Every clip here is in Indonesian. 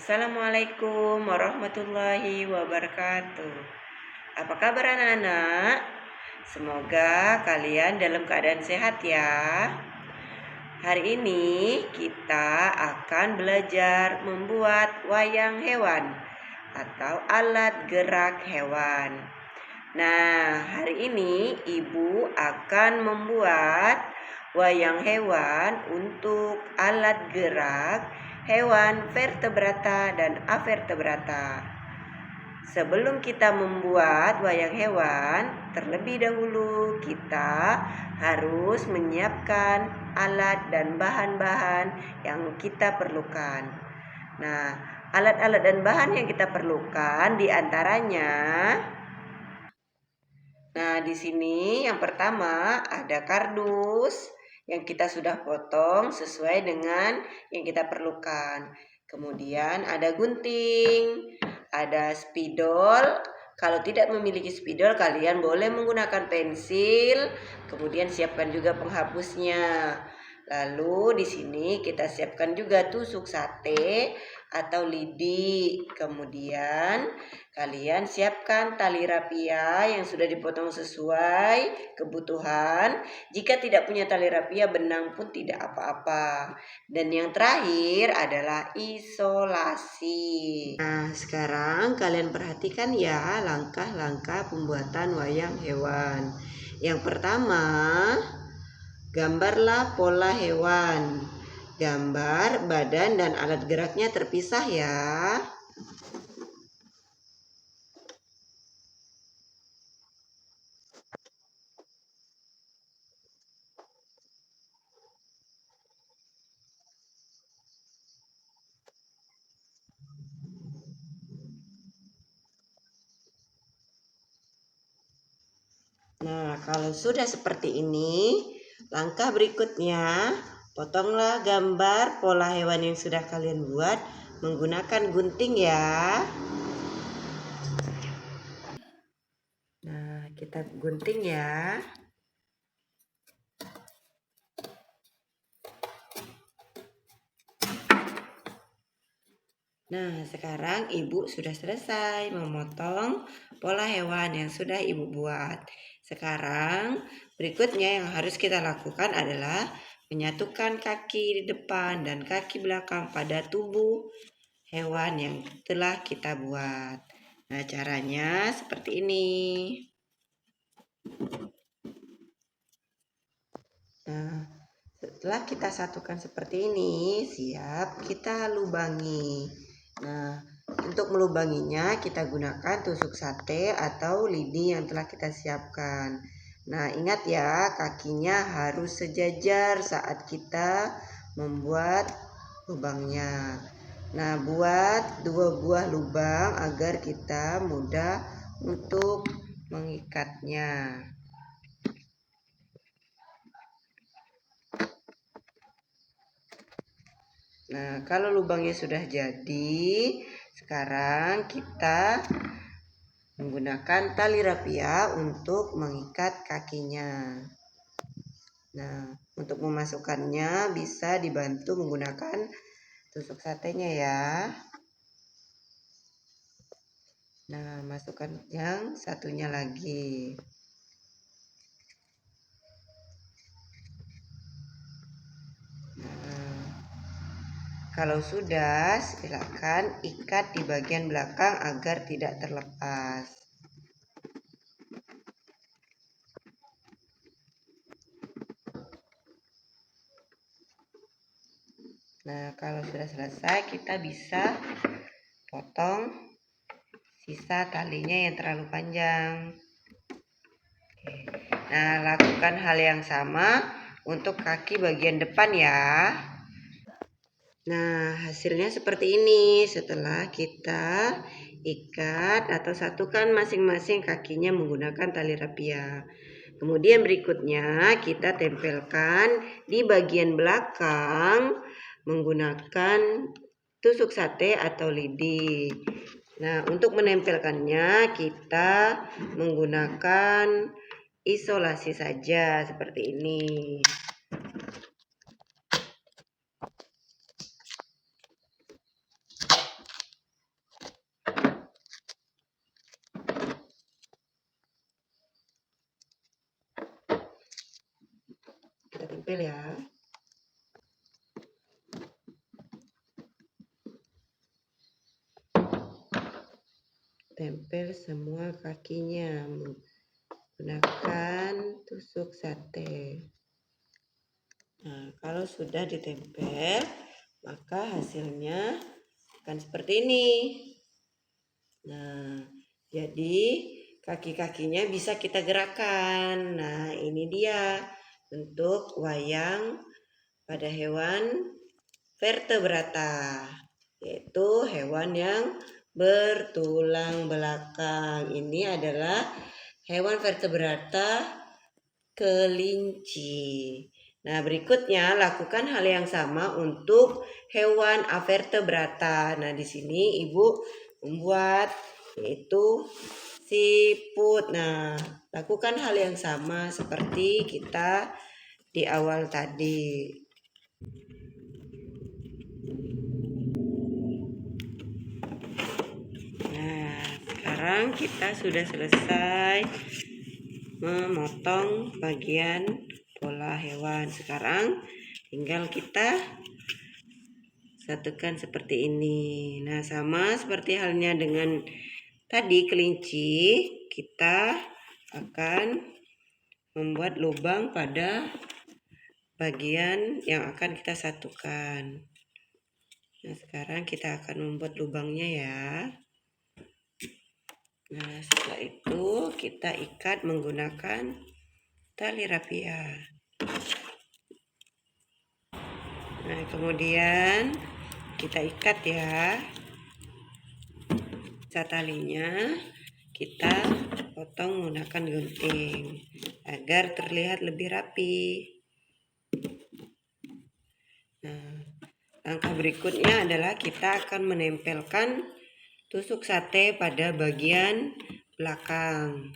Assalamualaikum warahmatullahi wabarakatuh. Apa kabar anak-anak? Semoga kalian dalam keadaan sehat ya. Hari ini kita akan belajar membuat wayang hewan atau alat gerak hewan. Nah, hari ini Ibu akan membuat wayang hewan untuk alat gerak hewan vertebrata dan avertebrata. Sebelum kita membuat wayang hewan, terlebih dahulu kita harus menyiapkan alat dan bahan-bahan yang kita perlukan. Nah, alat-alat dan bahan yang kita perlukan diantaranya. Nah, di sini yang pertama ada kardus yang kita sudah potong sesuai dengan yang kita perlukan. Kemudian ada gunting, ada spidol. Kalau tidak memiliki spidol, kalian boleh menggunakan pensil. Kemudian siapkan juga penghapusnya. Lalu di sini kita siapkan juga tusuk sate atau lidi. Kemudian kalian siapkan tali rapia yang sudah dipotong sesuai kebutuhan. Jika tidak punya tali rapia, benang pun tidak apa-apa. Dan yang terakhir adalah isolasi. Nah, sekarang kalian perhatikan ya langkah-langkah pembuatan wayang hewan. Yang pertama, gambarlah pola hewan. Gambar badan dan alat geraknya terpisah ya. Nah, kalau sudah seperti ini, langkah berikutnya, potonglah gambar pola hewan yang sudah kalian buat menggunakan gunting ya. Nah, kita gunting ya. Nah, sekarang Ibu sudah selesai memotong pola hewan yang sudah Ibu buat. Sekarang berikutnya yang harus kita lakukan adalah menyatukan kaki di depan dan kaki belakang pada tubuh hewan yang telah kita buat. Nah, caranya seperti ini. Nah, setelah kita satukan seperti ini, siap kita lubangi. Nah, untuk melubanginya kita gunakan tusuk sate atau lidi yang telah kita siapkan. Nah, ingat ya, kakinya harus sejajar saat kita membuat lubangnya. Nah, buat 2 buah lubang agar kita mudah untuk mengikatnya. Nah, kalau lubangnya sudah jadi, sekarang kita menggunakan tali rapia untuk mengikat kakinya. Nah, untuk memasukkannya bisa dibantu menggunakan tusuk satenya ya. Nah, masukkan yang satunya lagi. Kalau sudah, silakan ikat di bagian belakang agar tidak terlepas. Nah, kalau sudah selesai, kita bisa potong sisa talinya yang terlalu panjang. Oke. Nah, lakukan hal yang sama untuk kaki bagian depan ya. Nah, hasilnya seperti ini setelah kita ikat atau satukan masing-masing kakinya menggunakan tali rapia. Kemudian berikutnya kita tempelkan di bagian belakang menggunakan tusuk sate atau lidi. Nah, untuk menempelkannya kita menggunakan isolasi saja seperti ini. tempel ya. Tempel semua kakinya menggunakan tusuk sate. Nah, kalau sudah ditempel, maka hasilnya akan seperti ini. Nah, jadi kaki-kakinya bisa kita gerakkan. Nah, ini dia bentuk wayang pada hewan vertebrata, yaitu hewan yang bertulang belakang. Ini adalah hewan vertebrata kelinci. Nah, berikutnya lakukan hal yang sama untuk hewan avertebrata. Nah, di sini Ibu membuat yaitu siput. Nah, lakukan hal yang sama seperti kita di awal tadi. Nah, sekarang kita sudah selesai memotong bagian pola hewan. Sekarang tinggal kita satukan seperti ini. Nah, sama seperti halnya dengan tadi kelinci, kita akan membuat lubang pada bagian yang akan kita satukan. Nah, sekarang kita akan membuat lubangnya ya. Nah, setelah itu kita ikat menggunakan tali rapia. Nah, kemudian kita ikat ya. Talinya kita potong menggunakan gunting agar terlihat lebih rapi. Nah, langkah berikutnya adalah kita akan menempelkan tusuk sate pada bagian belakang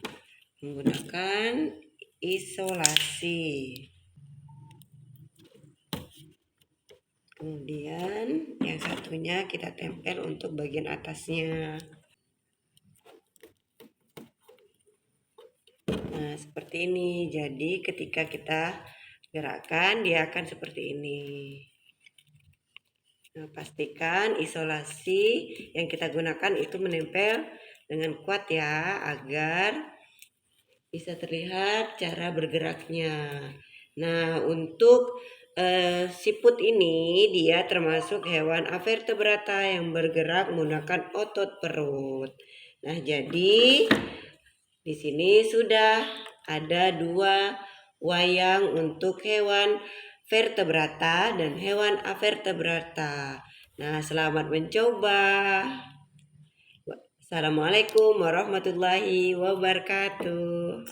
menggunakan isolasi. Kemudian yang satunya kita tempel untuk bagian atasnya. Nah, seperti ini. Jadi ketika kita gerakkan dia akan seperti ini. Nah, pastikan isolasi yang kita gunakan itu menempel dengan kuat ya, agar bisa terlihat cara bergeraknya. Nah, untuk siput ini dia termasuk hewan avertebrata yang bergerak menggunakan otot perut. Nah, jadi di sini sudah ada 2 wayang untuk hewan vertebrata dan hewan avertebrata. Nah, selamat mencoba. Assalamualaikum warahmatullahi wabarakatuh.